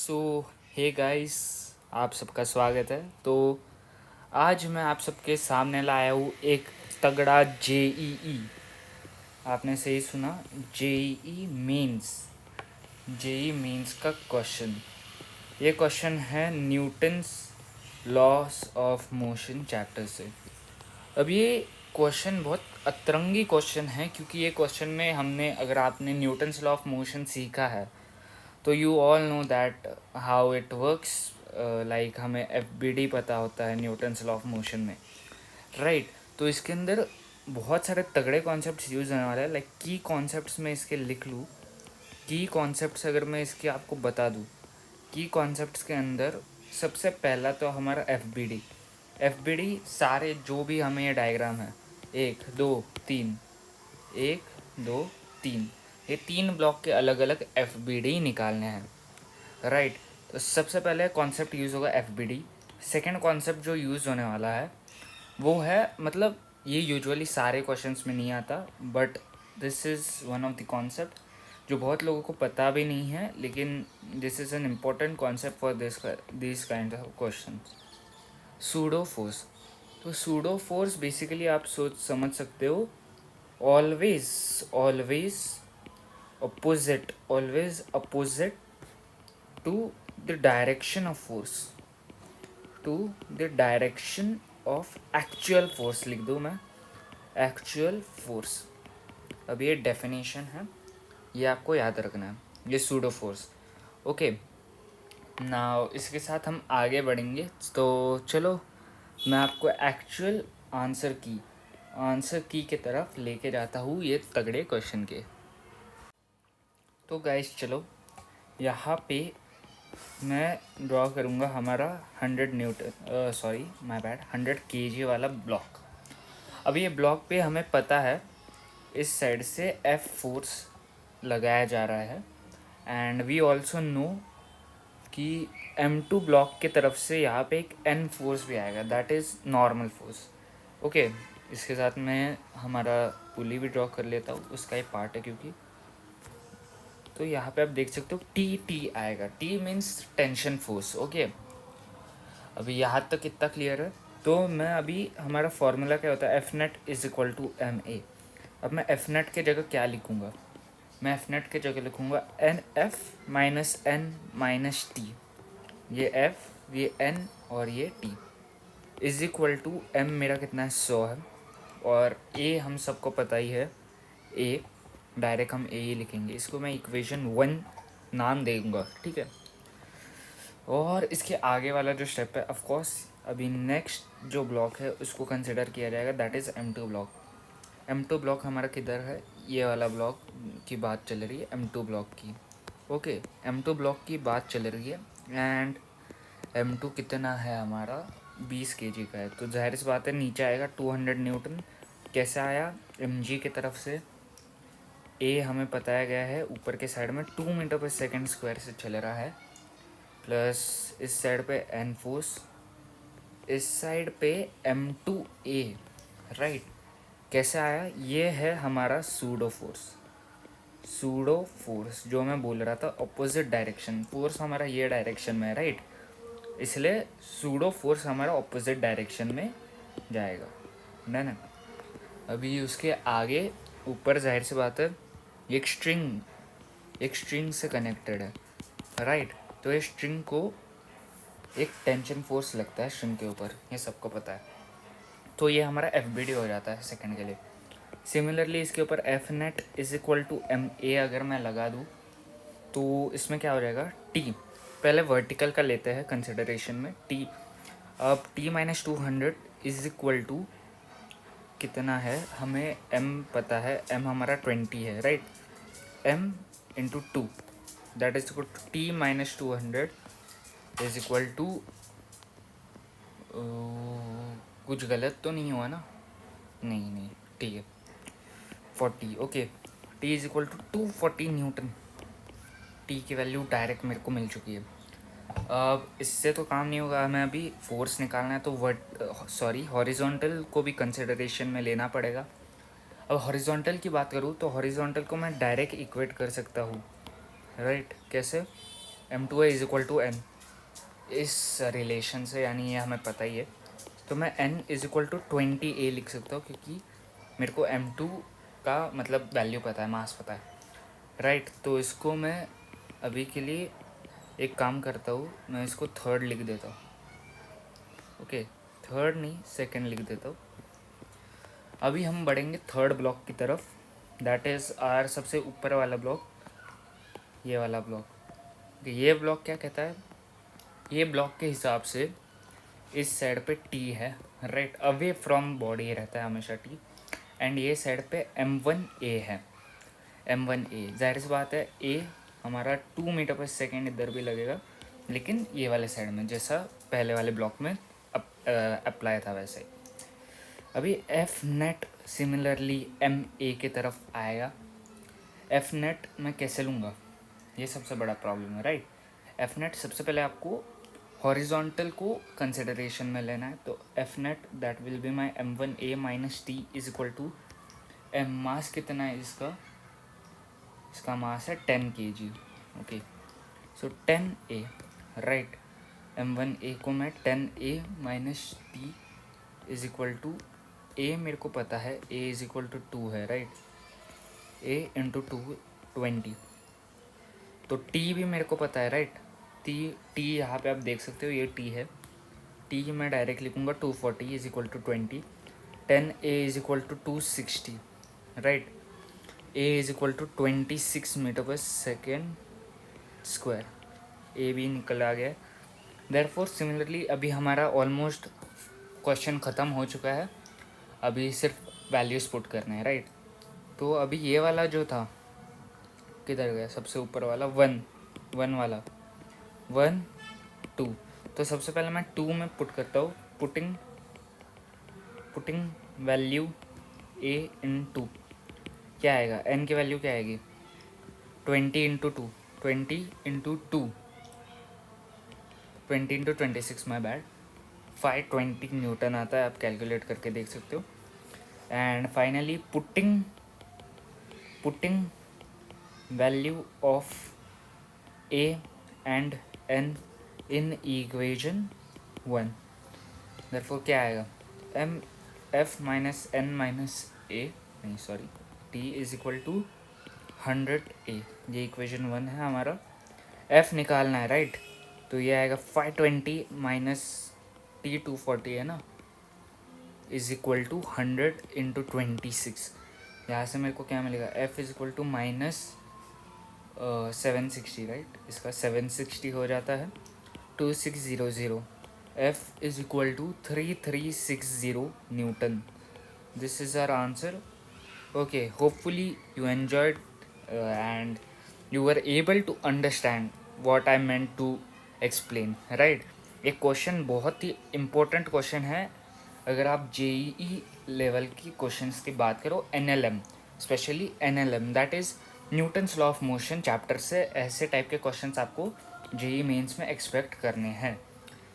सो hey guys, आप सबका स्वागत है। तो आज मैं आप सबके सामने लाया हूँ एक तगड़ा जेईई। आपने सही सुना, जेईई मेंस। जेईई मेंस का क्वेश्चन। ये क्वेश्चन है Newton's loss of motion chapter से। अब ये क्वेश्चन बहुत अतरंगी क्वेश्चन है, क्योंकि ये क्वेश्चन में हमने, अगर आपने न्यूटन्स लॉ ऑफ मोशन सीखा है तो you all know that how it works. Like हमें एफ पता होता है न्यूटन्स लॉ ऑफ मोशन में, राइट। तो इसके अंदर बहुत सारे तगड़े कॉन्सेप्ट्स यूज़ होने वाले हैं। लाइक की कॉन्सेप्ट्स में इसके लिख लूँ, की कॉन्सेप्ट्स अगर मैं इसके आपको बता दूँ, की कॉन्सेप्ट्स के अंदर सबसे पहला तो हमारा एफ सारे जो भी हमें ये डायग्राम है, 1 2 3, 1 2 3, ये 3 ब्लॉक के अलग अलग एफ निकालने हैं, राइट। तो सबसे पहले कॉन्सेप्ट यूज़ होगा एफ सेकेंड कॉन्सेप्ट जो यूज़ होने वाला है वो है, मतलब ये यूजुअली सारे क्वेश्चंस में नहीं आता, but this is one of the concept जो बहुत लोगों को पता भी नहीं है, लेकिन this is an important concept for this kind of question. Pseudo force. तो सूडो फोर्स बेसिकली आप समझ सकते हो, always always opposite to the direction of force, to the direction of actual force. लिख दूँ मैं, एक्चुअल फोर्स। अब ये डेफिनेशन है, ये आपको याद रखना है, ये सूडो फोर्स। ओके, नाउ इसके साथ हम आगे बढ़ेंगे। तो चलो मैं आपको एक्चुअल आंसर की के तरफ लेके जाता हूँ ये तगड़े क्वेश्चन के। तो गाइस चलो, यहाँ पे मैं ड्रॉ करूँगा हमारा 100 kg वाला ब्लॉक। अब ये ब्लॉक पे हमें पता है इस साइड से एफ फोर्स लगाया जा रहा है, एंड वी ऑल्सो नो कि M2 ब्लॉक की तरफ से यहाँ पे एक N फोर्स भी आएगा, that is normal force. Okay, इसके साथ मैं हमारा पुली भी ड्रॉ कर लेता हूँ, उसका ही पार्ट है क्योंकि। तो यहाँ पे आप देख सकते हो टी आएगा, T means tension force. Okay, अभी यहाँ तक कितना क्लियर है। तो मैं अभी, हमारा फॉर्मूला क्या होता है, F net is equal to M A. अब मैं एफ नेट के जगह क्या लिखूँगा, मैं एफ नेट के जगह लिखूँगा N F minus N minus T. ये एफ, ये एन और ये T is equal to M मेरा कितना है, 100 है, और ए हम सबको पता ही है, ए डायरेक्ट हम ए ही लिखेंगे। इसको मैं इक्वेशन 1 नाम दूंगा, ठीक है। और इसके आगे वाला जो स्टेप है, ऑफ कोर्स अभी नेक्स्ट जो ब्लॉक है उसको कंसिडर किया जाएगा, that is M2 block. M2 block हमारा किधर है, ये वाला ब्लॉक की बात चल रही है, M2 ब्लॉक की। ओके, M2 ब्लॉक की बात चल रही है, एंड M2 कितना है हमारा, 20 kg का है। तो जाहिर सी बात है नीचे आएगा 200 न्यूटन। कैसे आया, mg की तरफ से। ए हमें बताया गया है ऊपर के साइड में 2 मीटर पर सेकेंड स्क्वायर से चल रहा है, प्लस इस साइड पे एन फोर्स, इस साइड पे M2A, राइट। कैसे आया, ये है हमारा सूडो फोर्स जो मैं बोल रहा था, ऑपोजिट डायरेक्शन फोर्स हमारा ये डायरेक्शन में है, राइट। इसलिए सूडो फोर्स हमारा ऑपोजिट डायरेक्शन में जाएगा, ना। अभी उसके आगे ऊपर जाहिर सी बात है एक स्ट्रिंग से कनेक्टेड है, राइट। तो ये स्ट्रिंग को एक टेंशन फोर्स लगता है स्ट्रिंग के ऊपर, ये सबको पता है। तो ये हमारा एफ हो जाता है सेकंड के लिए। सिमिलरली इसके ऊपर F net is equal to M A अगर मैं लगा दूँ तो इसमें क्या हो जाएगा, टी। पहले वर्टिकल का लेते हैं कंसिडरेशन में, टी। अब T minus 200 is equal to कितना है, हमें एम पता है, एम हमारा 20 है, right. M into 2 that is equal to T minus 200 is equal to, कुछ गलत तो नहीं हुआ ना, नहीं ठीक है, 40। Okay, T is equal to 240 newton. T की वैल्यू डायरेक्ट मेरे को मिल चुकी है। अब इससे तो काम नहीं होगा, हमें अभी फोर्स निकालना है, तो हॉरिजॉन्टल को भी कंसिडरेशन में लेना पड़ेगा। अब हॉरिजॉन्टल की बात करूँ तो हॉरिजॉन्टल को मैं डायरेक्ट इक्वेट कर सकता हूँ, राइट। कैसे, m2a is equal to n इस रिलेशन से, यानी ये हमें पता ही है, तो मैं n is equal to 20a लिख सकता हूँ, क्योंकि मेरे को m2 का मतलब वैल्यू पता है, मास पता है, राइट। तो इसको मैं अभी के लिए एक काम करता हूँ, मैं इसको थर्ड लिख देता हूँ, ओके, थर्ड नहीं सेकंड लिख देता हूँ। अभी हम बढ़ेंगे थर्ड ब्लॉक की तरफ, दैट इज़ आर सबसे ऊपर वाला ब्लॉक, ये वाला ब्लॉक। ये ब्लॉक क्या कहता है, ये ब्लॉक के हिसाब से इस साइड पे टी है, राइट, अवे फ्रॉम बॉडी रहता है हमेशा टी, एंड ये साइड पे m1a है, m1a, जाहिर सी बात है a हमारा 2 मीटर पर सेकेंड इधर भी लगेगा, लेकिन ये वाले साइड में, जैसा पहले वाले ब्लॉक में अप्लाई था वैसे ही। अभी F net similarly M A की तरफ आएगा। एफ नेट मैं कैसे लूँगा, ये सबसे बड़ा प्रॉब्लम है, राइट। एफ नेट सबसे पहले आपको हॉरिजॉन्टल को कंसिडरेशन में लेना है, तो F net that will be my m1a minus T is equal to M, mass कितना है इसका, इसका मास है 10 kg, ओके, सो 10a, राइट। m1a को मैं 10a minus T is equal to a, मेरे को पता है a इज इक्वल टू 2 है, राइट, a इंटू 2 20, तो t भी मेरे को पता है, राइट। t यहाँ पे आप देख सकते हो, ये t है, t मैं डायरेक्ट लिखूँगा 240 is equal to 20, 10a is equal to 260, right, a is equal to 26 metre per second square, a भी निकल आ गया। देयरफॉर सिमिलरली अभी हमारा ऑलमोस्ट क्वेश्चन ख़त्म हो चुका है, अभी सिर्फ वैल्यूज़ पुट करने हैं, राइट। तो अभी ये वाला जो था किधर गया, सबसे ऊपर वाला 1 वाला 1 2, तो सबसे पहले मैं 2 में पुट करता हूँ, पुटिंग वैल्यू a इन 2, क्या आएगा, n की वैल्यू क्या आएगी 20 into 2, 20 into 2, 20 into 26 my bad, 520 newton आता है, आप कैलकुलेट करके देख सकते हो। And finally putting value of a and n in equation 1, therefore क्या आएगा m f minus n minus a, नहीं sorry, t is equal to 100a, ये इक्वेशन 1 है हमारा, f निकालना है, राइट। तो ये आएगा 520 माइनस t 240 है ना, इज इक्वल टू 100 इंटू 26, यहाँ से मेरे को क्या मिलेगा, f is equal to minus 760, right, इसका 760 हो जाता है 2600, f is equal to 3360 newton. This is our answer, okay. Hopefully you enjoyed and you were able to understand what I meant to explain, right। एक question बहुत ही important question है, अगर आप JEE level की क्वेश्चंस की बात करो, NLM specially NLM that is Newton's law of motion chapter से ऐसे टाइप के क्वेश्चंस आपको जेईई मेंस में एक्सपेक्ट करने हैं।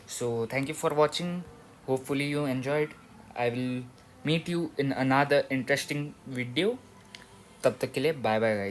So thank you for watching, hopefully you enjoyed, I will meet you in another interesting video, तब तक के लिए बाय बाय गाइस।